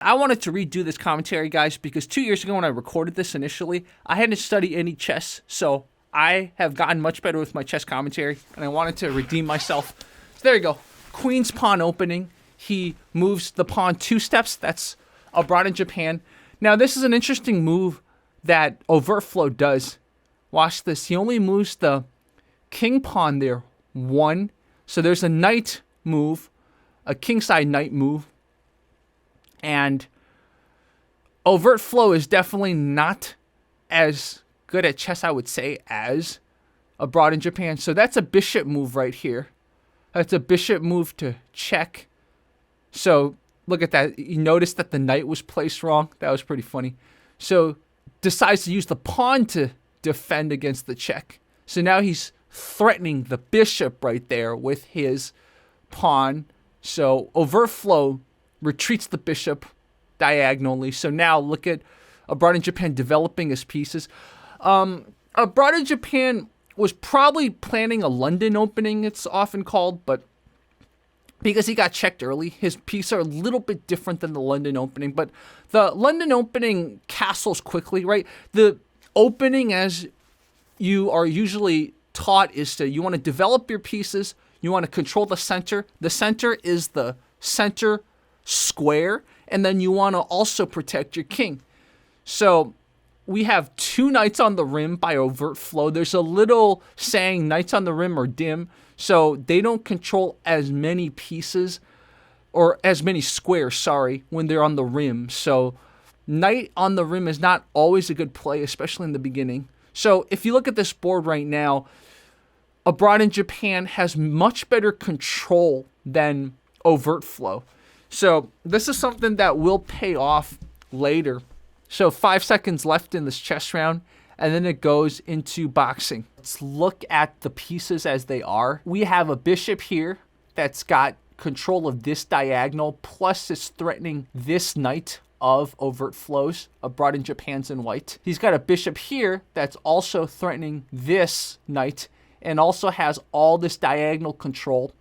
I wanted to redo this commentary, guys, because 2 years ago when I recorded this initially, I hadn't studied any chess, so I have gotten much better with my chess commentary, and I wanted to redeem myself. So there you go. Queen's pawn opening. He moves the pawn 2 steps. That's abroad in Japan. Now, this is an interesting move that Overtflow does. Watch this. He only moves the king pawn there 1. So there's a knight move, a kingside knight move. And Overtflow is definitely not as good at chess, I would say, as abroad in Japan. So that's a bishop move right here. That's a bishop move to check. So look at that. You notice that the knight was placed wrong. That was pretty funny. So decides to use the pawn to defend against the check. So now he's threatening the bishop right there with his pawn. So Overtflow retreats the bishop diagonally. So now look at abroad in Japan developing his pieces. Abroad in Japan was probably planning a London opening, it's often called, but because he got checked early, his pieces are a little bit different than the London opening. But the London opening castles quickly, right? The opening, as you are usually taught, is to you want to develop your pieces, you want to control the center. The center is the center square, and then you want to also protect your king. So we have 2 knights on the rim by Overtflow. There's a little saying knights on the rim are dim, so they don't control as many pieces or as many squares, sorry, when they're on the rim. So knight on the rim is not always a good play, especially in the beginning. So if you look at this board right now, abroad in Japan has much better control than Overtflow. So this is something that will pay off later. So 5 seconds left in this chess round, and then it goes into boxing. Let's look at the pieces as they are. We have a bishop here that's got control of this diagonal, plus it's threatening this knight of Overtflow's, abroad in Japan's in white. He's got a bishop here that's also threatening this knight, and also has all this diagonal control.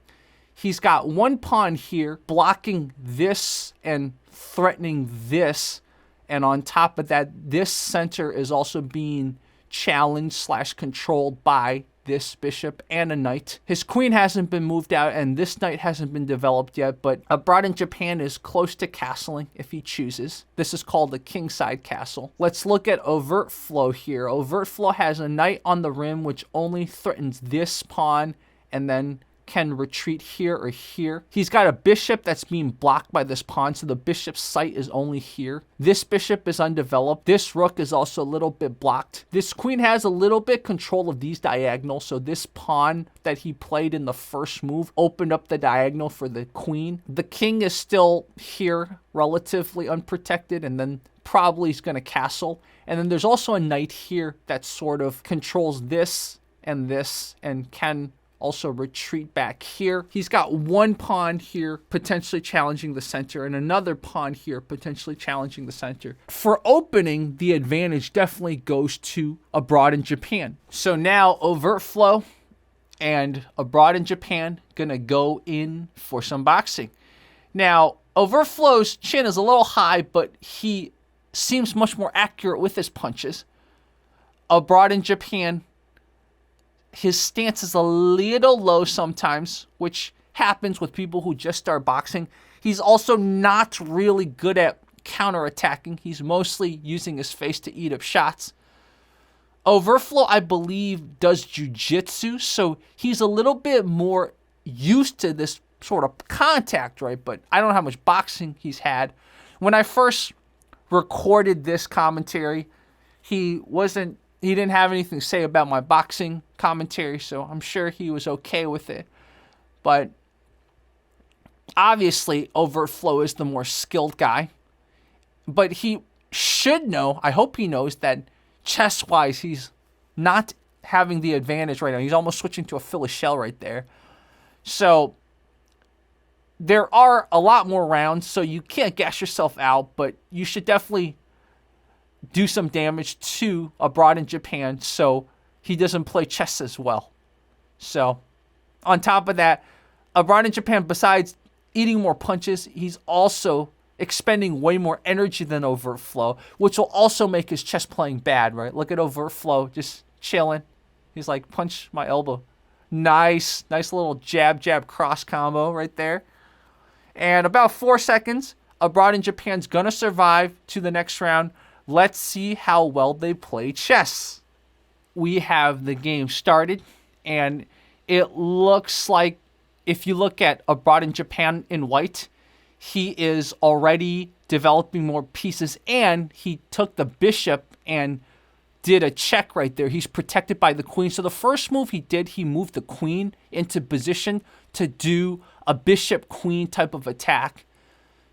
He's got 1 pawn here blocking this and threatening this. And on top of that, this center is also being challenged / controlled by this bishop and a knight. His queen hasn't been moved out, and this knight hasn't been developed yet, but abroad in Japan is close to castling if he chooses. This is called the kingside castle. Let's look at Overtflow here. Overtflow has a knight on the rim, which only threatens this pawn, and then can retreat here or here. He's got a bishop that's being blocked by this pawn, so the bishop's sight is only here. This bishop is undeveloped. This rook is also a little bit blocked. This queen has a little bit control of these diagonals, so this pawn that he played in the first move opened up the diagonal for the queen. The king is still here, relatively unprotected, and then probably is going to castle. And then there's also a knight here that sort of controls this and can also retreat back here. He's got 1 pawn here potentially challenging the center, and another pawn here potentially challenging the center. For opening, the advantage definitely goes to abroad in Japan. So now Overtflow and abroad in Japan gonna go in for some boxing. Now Overtflow's chin is a little high, but he seems much more accurate with his punches. Abroad in Japan, his stance is a little low sometimes, which happens with people who just start boxing. He's also not really good at counterattacking. He's mostly using his face to eat up shots. Overtflow, I believe, does jiu-jitsu, so he's a little bit more used to this sort of contact, right? But I don't know how much boxing he's had. When I first recorded this commentary, he didn't have anything to say about my boxing commentary, so I'm sure he was okay with it. But obviously, Overtflow is the more skilled guy. But he should know, I hope he knows, that chess-wise, he's not having the advantage right now. He's almost switching to a Phyllis shell right there. So there are a lot more rounds, so you can't gas yourself out, but you should definitely do some damage to abroad in Japan so he doesn't play chess as well. So on top of that, abroad in Japan, besides eating more punches, he's also expending way more energy than Overtflow, which will also make his chess playing bad, right? Look at Overtflow just chilling. He's like, punch my elbow. Nice little jab cross combo right there. And about 4 seconds, Abroad in Japan's gonna survive to the next round. Let's see how well they play chess. We have the game started, and it looks like, if you look at Abroad in Japan in white, he is already developing more pieces, and he took the bishop and did a check right there. He's protected by the queen. So the first move he did, he moved the queen into position to do a bishop-queen type of attack.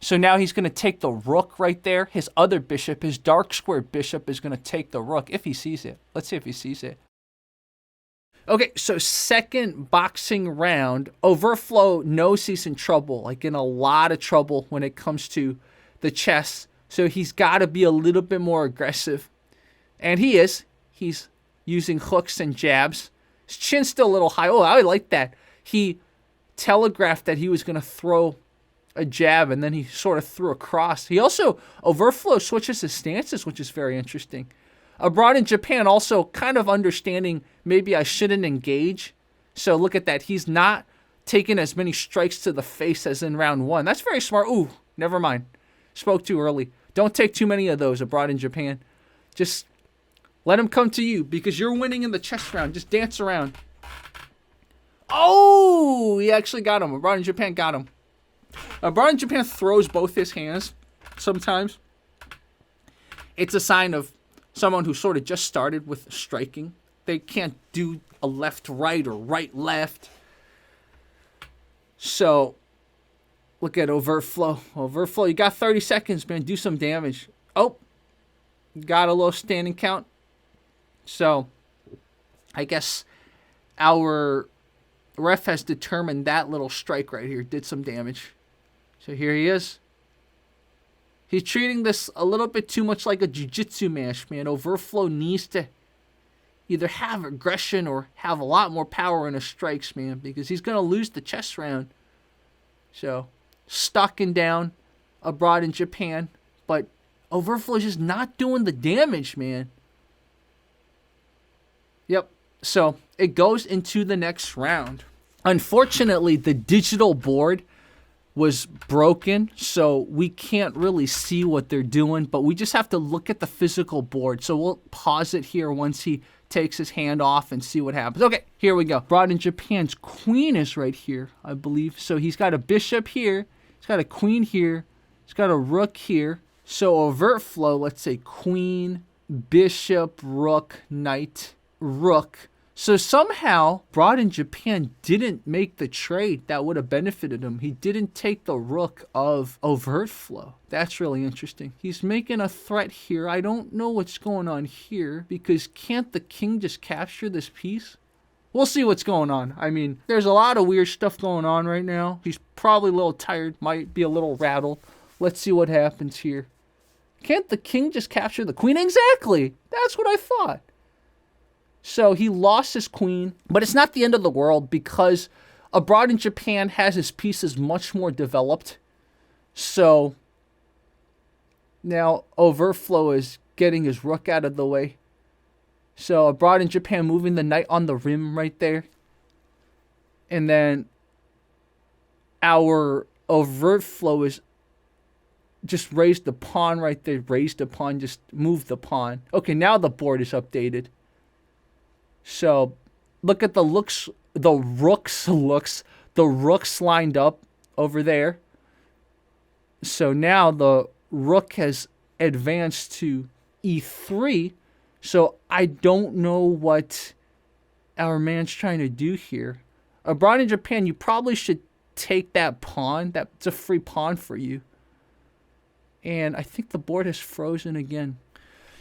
So now he's going to take the rook right there. His other bishop, his dark square bishop, is going to take the rook if he sees it. Let's see if he sees it. Okay, so second boxing round. Overtflow knows he's in trouble, like in a lot of trouble when it comes to the chess. So he's got to be a little bit more aggressive. And he is. He's using hooks and jabs. His chin's still a little high. Oh, I like that. He telegraphed that he was going to throw a jab, and then he sort of threw a cross. He also, Overtflow switches his stances, which is very interesting. Abroad in Japan also kind of understanding maybe I shouldn't engage. So look at that. He's not taking as many strikes to the face as in round one. That's very smart. Ooh, never mind. Spoke too early. Don't take too many of those, Abroad in Japan. Just let him come to you because you're winning in the chess round. Just dance around. Oh, he actually got him. Abroad in Japan got him. Abroad in Japan throws both his hands sometimes. It's a sign of someone who sort of just started with striking. They can't do a left-right or right-left. So, look at Overtflow. Overtflow, you got 30 seconds, man. Do some damage. Oh, got a little standing count. So, I guess our ref has determined that little strike right here did some damage. So here he is. He's treating this a little bit too much like a jiu-jitsu match, man. Overtflow needs to either have aggression or have a lot more power in his strikes, man, because he's going to lose the chess round. So, stocking down Abroad in Japan, but Overtflow is just not doing the damage, man. Yep. So, it goes into the next round. Unfortunately, the digital board was broken, so we can't really see what they're doing, but we just have to look at the physical board. So we'll pause it here once he takes his hand off and see what happens. Okay, here we go. Abroad in Japan's queen is right here, I believe. So he's got a bishop here. He's got a queen here. He's got a rook here. So Overtflow, let's say queen, bishop, rook, knight, rook. So somehow, Abroad in Japan didn't make the trade that would have benefited him. He didn't take the rook of Overtflow. That's really interesting. He's making a threat here. I don't know what's going on here, because can't the king just capture this piece? We'll see what's going on. I mean, there's a lot of weird stuff going on right now. He's probably a little tired, might be a little rattled. Let's see what happens here. Can't the king just capture the queen? Exactly. That's what I thought. So he lost his queen, but it's not the end of the world because Abroad in Japan has his pieces much more developed. So now Overtflow is getting his rook out of the way. So Abroad in Japan moving the knight on the rim right there. And then our Overtflow is just raised the pawn right there. Raised the pawn, just moved the pawn. Okay, now the board is updated. So, look at the rooks lined up over there. So now the rook has advanced to e3. So I don't know what our man's trying to do here. Abroad in Japan, you probably should take that pawn. That's a free pawn for you. And I think the board has frozen again.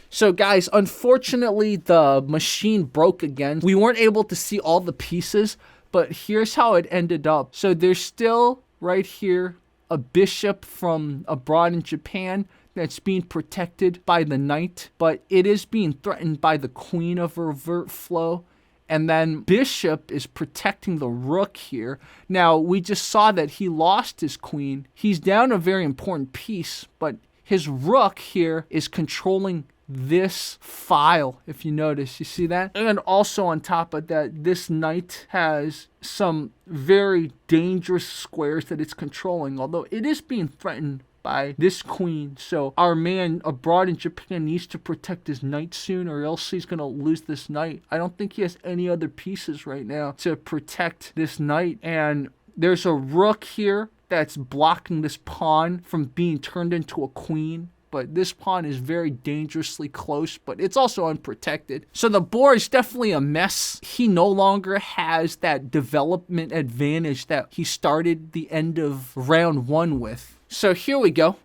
So guys, unfortunately, the machine broke again. We weren't able to see all the pieces, but here's how it ended up. So there's still, right here, a bishop from Abroad in Japan that's being protected by the knight, but it is being threatened by the queen of Overtflow. And then bishop is protecting the rook here. Now, we just saw that he lost his queen. He's down a very important piece, but his rook here is controlling this file, if you notice. You see that? And also on top of that, this knight has some very dangerous squares that it's controlling, although it is being threatened by this queen. So our man abroad in Japan needs to protect his knight soon, or else he's going to lose this knight. I don't think he has any other pieces right now to protect this knight. And there's a rook here that's blocking this pawn from being turned into a queen. But this pawn is very dangerously close, but it's also unprotected. So the board is definitely a mess. He no longer has that development advantage that he started the end of round 1 with. So here we go.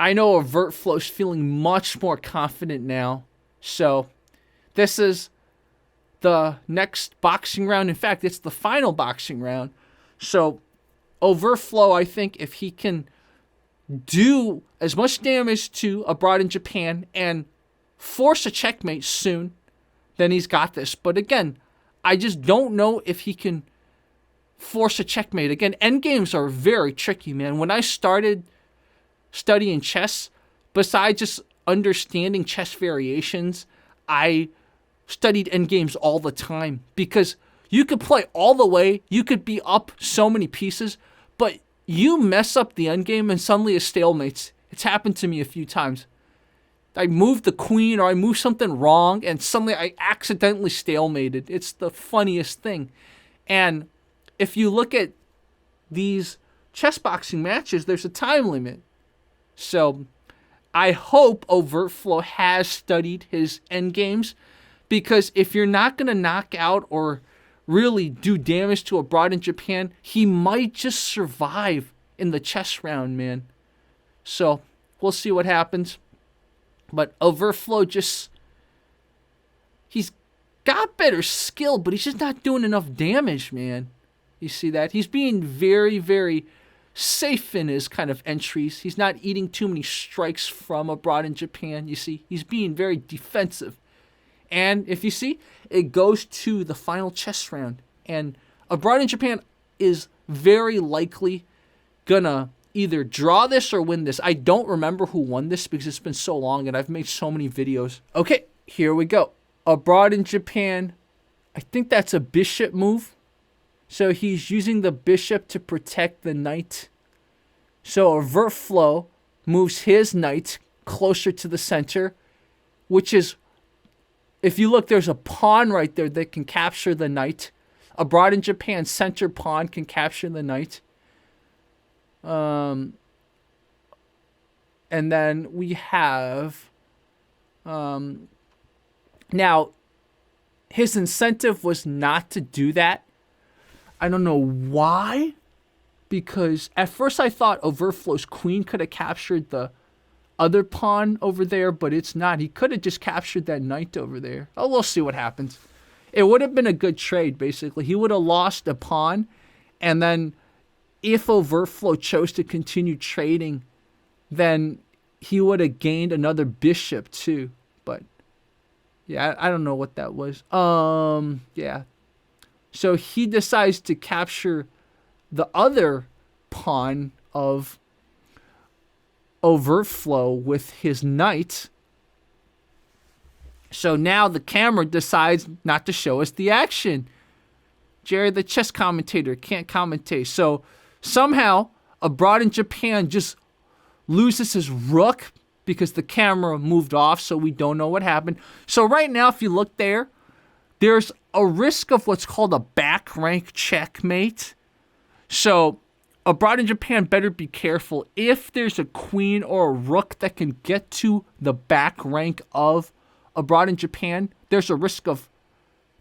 I know Overtflow's feeling much more confident now. So this is the next boxing round. In fact, it's the final boxing round. So Overtflow, I think if he can do as much damage to abroad in Japan and force a checkmate soon, then he's got this. But again, I just don't know if he can force a checkmate. Again, endgames are very tricky, man. When I started studying chess, besides just understanding chess variations, I studied endgames all the time, because you could play all the way, you could be up so many pieces, but you mess up the endgame and suddenly a stalemate. It's happened to me a few times. I moved the queen or I moved something wrong and suddenly I accidentally stalemated. It's the funniest thing. And if you look at these chess boxing matches, there's a time limit. So I hope Overtflow has studied his endgames, because if you're not going to knock out or really do damage to abroad in Japan, he might just survive in the chess round, man. So we'll see what happens. But Overtflow he's got better skill, but he's just not doing enough damage, man. You see that? He's being very, very safe in his kind of entries. He's not eating too many strikes from abroad in Japan. You see, he's being very defensive. And if you see, it goes to the final chess round. And abroad in Japan is very likely gonna either draw this or win this. I don't remember who won this because it's been so long and I've made so many videos. Okay, here we go. Abroad in Japan, I think that's a bishop move. So he's using the bishop to protect the knight. So Overtflow moves his knight closer to the center, which is, if you look, there's a pawn right there that can capture the knight. Abroad in Japan, center pawn can capture the knight. And then we have, now, his incentive was not to do that. I don't know why, because at first I thought Overtflow's queen could have captured the other pawn over there, but it's not. He could have just captured that knight over there. Oh, we'll see what happens. It would have been a good trade, basically. He would have lost a pawn, and then if Overtflow chose to continue trading, then he would have gained another bishop too. But yeah, I don't know what that was. Yeah. So he decides to capture the other pawn of Overtflow with his knight. So now the camera decides not to show us the action. Jerry, the chess commentator, can't commentate. So somehow, abroad in Japan just loses his rook because the camera moved off, so we don't know what happened. So right now, if you look there, there's a risk of what's called a back rank checkmate. So abroad in Japan better be careful. If there's a queen or a rook that can get to the back rank of abroad in Japan, there's a risk of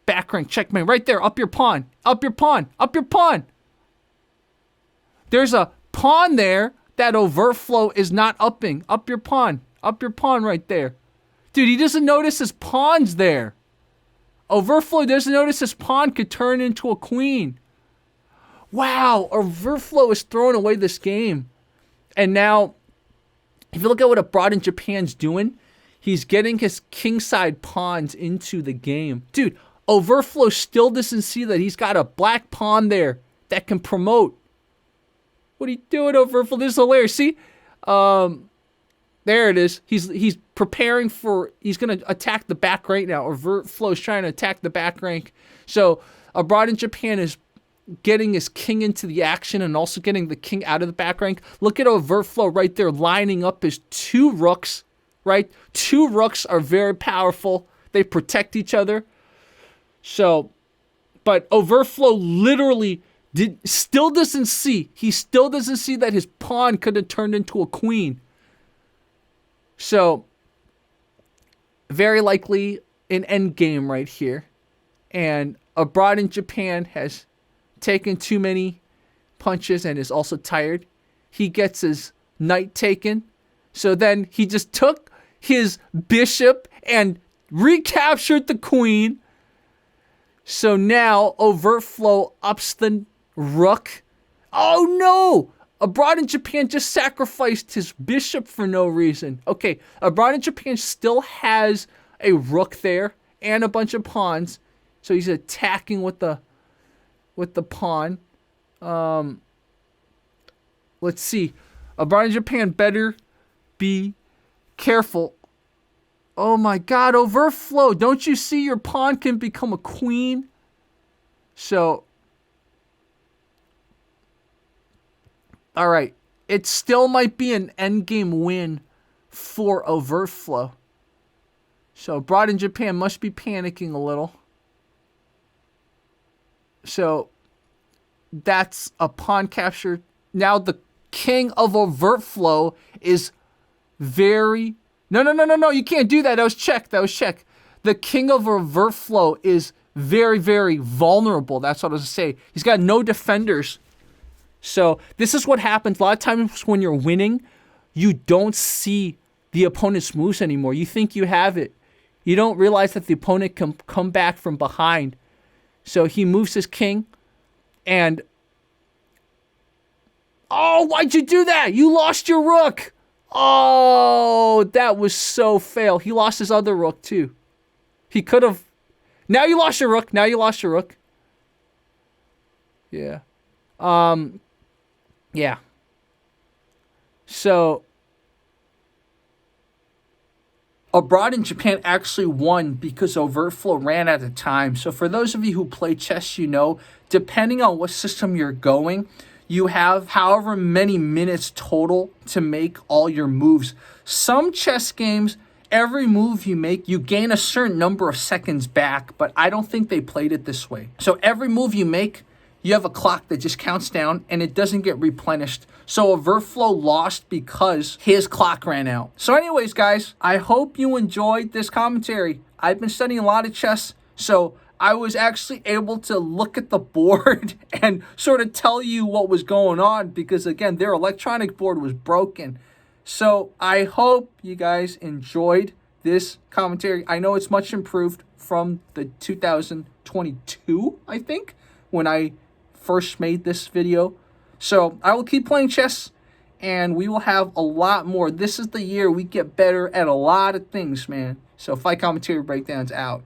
back rank checkmate. Right there, up your pawn, up your pawn, up your pawn. There's a pawn there that Overtflow is not upping. Up your pawn right there. Dude, he doesn't notice his pawn's there. Overtflow doesn't notice his pawn could turn into a queen. Wow, Overtflow is throwing away this game. And now, if you look at what abroad in Japan's doing, he's getting his kingside pawns into the game. Dude, Overtflow still doesn't see that he's got a black pawn there that can promote. What are you doing, Overtflow? This is hilarious. See? There it is. He's preparing for... He's going to attack the back rank now. Overtflow is trying to attack the back rank. So, Abroad in Japan is getting his king into the action and also getting the king out of the back rank. Look at Overtflow right there lining up his 2 rooks, right? 2 rooks are very powerful. They protect each other. So, but Overtflow literally still doesn't see. He still doesn't see that his pawn could have turned into a queen. So, very likely an endgame right here. And Abroad in Japan has taken too many punches and is also tired. He gets his knight taken. So then he just took his bishop and recaptured the queen. So now Overtflow ups the rook. Oh no! Abroad in Japan just sacrificed his bishop for no reason. Okay, Abroad in Japan still has a rook there and a bunch of pawns. So he's attacking with the pawn. Let's see. Abroad in Japan better be careful. Oh my god, Overtflow. Don't you see your pawn can become a queen? So, alright. It still might be an endgame win for Overtflow. So, Abroad in Japan must be panicking a little. So, that's a pawn capture. Now, the king of Overtflow is very... No, you can't do that. That was check. The king of Overtflow is very, very vulnerable. That's what I was going to say. He's got no defenders. So this is what happens. A lot of times when you're winning, you don't see the opponent's moves anymore. You think you have it. You don't realize that the opponent can come back from behind. So he moves his king. And... oh, why'd you do that? You lost your rook. Oh, that was so fail. He lost his other rook, too. He could have... now you lost your rook. Yeah. Yeah. So... Abroad in Japan actually won because Overtflow ran out of time. So for those of you who play chess, you know, depending on what system you're going... you have however many minutes total to make all your moves. Some chess games, every move you make, you gain a certain number of seconds back, but I don't think they played it this way. So every move you make, you have a clock that just counts down and it doesn't get replenished. So Overtflow lost because his clock ran out. So anyways, guys, I hope you enjoyed this commentary. I've been studying a lot of chess, so I was actually able to look at the board and sort of tell you what was going on because, again, their electronic board was broken. So I hope you guys enjoyed this commentary. I know it's much improved from the 2022, I think, when I first made this video. So I will keep playing chess and we will have a lot more. This is the year we get better at a lot of things, man. So Fight Commentary Breakdowns out.